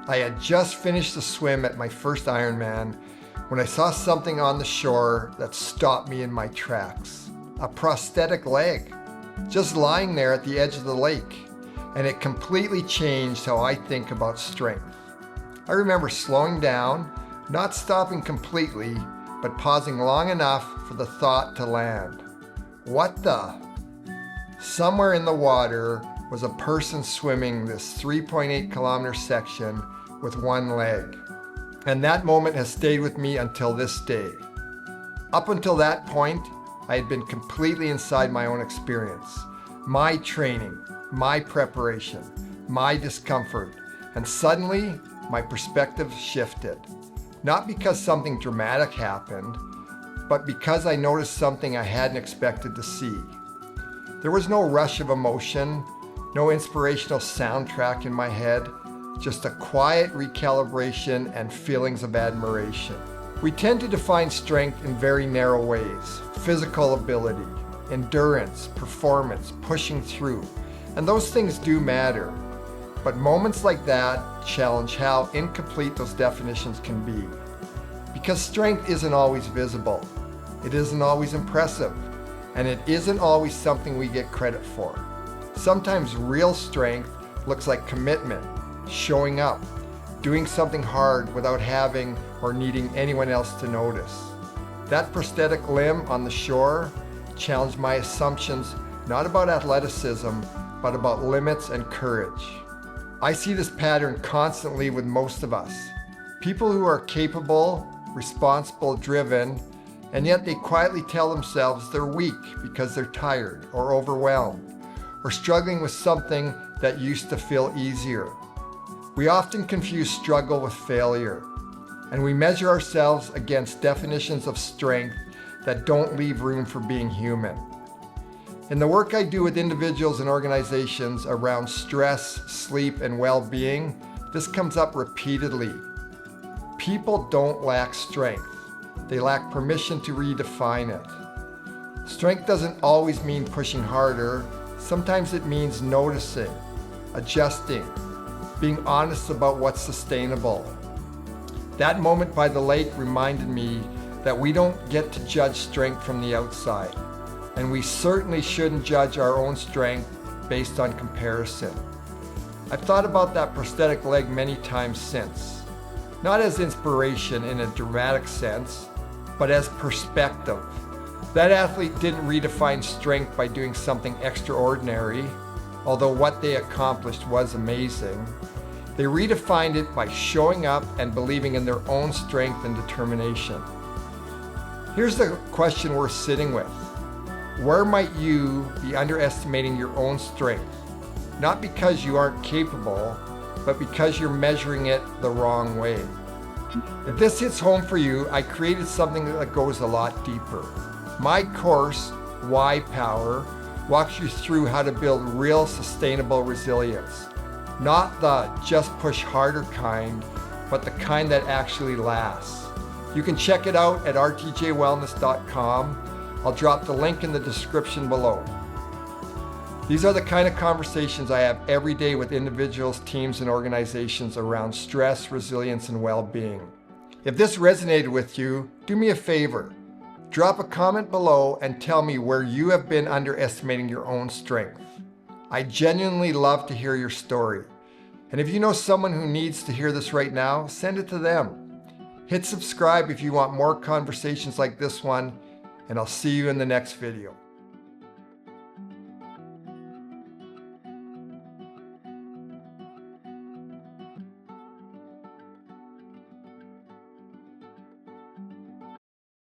I had just finished the swim at my first Ironman when I saw something on the shore that stopped me in my tracks. A prosthetic leg, just lying there at the edge of the lake, and it completely changed how I think about strength. I remember slowing down, not stopping completely, but pausing long enough for the thought to land. What the? Somewhere in the water was a person swimming this 3.8 kilometer section with one leg. And that moment has stayed with me until this day. Up until that point, I had been completely inside my own experience, my training, my preparation, my discomfort, and suddenly my perspective shifted. Not because something dramatic happened, but because I noticed something I hadn't expected to see. There was no rush of emotion, no inspirational soundtrack in my head, just a quiet recalibration and feelings of admiration. We tend to define strength in very narrow ways: physical ability, endurance, performance, pushing through, and those things do matter. But moments like that challenge how incomplete those definitions can be. Because strength isn't always visible, it isn't always impressive, and it isn't always something we get credit for. Sometimes real strength looks like commitment, showing up, doing something hard without having or needing anyone else to notice. That prosthetic limb on the shore challenged my assumptions not about athleticism, but about limits and courage. I see this pattern constantly with most of us. People who are capable, responsible, driven, and yet they quietly tell themselves they're weak because they're tired or overwhelmed or struggling with something that used to feel easier. We often confuse struggle with failure, and we measure ourselves against definitions of strength that don't leave room for being human. In the work I do with individuals and organizations around stress, sleep, and well-being, this comes up repeatedly. People don't lack strength. They lack permission to redefine it. Strength doesn't always mean pushing harder. Sometimes it means noticing, adjusting, being honest about what's sustainable. That moment by the lake reminded me that we don't get to judge strength from the outside, and we certainly shouldn't judge our own strength based on comparison. I've thought about that prosthetic leg many times since, not as inspiration in a dramatic sense, but as perspective. That athlete didn't redefine strength by doing something extraordinary, although what they accomplished was amazing. They redefined it by showing up and believing in their own strength and determination. Here's the question worth sitting with. Where might you be underestimating your own strength? Not because you aren't capable, but because you're measuring it the wrong way. If this hits home for you, I created something that goes a lot deeper. My course, Why Power, walks you through how to build real sustainable resilience. Not the just push harder kind, but the kind that actually lasts. You can check it out at rtjwellness.com. I'll drop the link in the description below. These are the kind of conversations I have every day with individuals, teams, and organizations around stress, resilience, and well-being. If this resonated with you, do me a favor. Drop a comment below and tell me where you have been underestimating your own strength. I genuinely love to hear your story. And if you know someone who needs to hear this right now, send it to them. Hit subscribe if you want more conversations like this one, and I'll see you in the next video.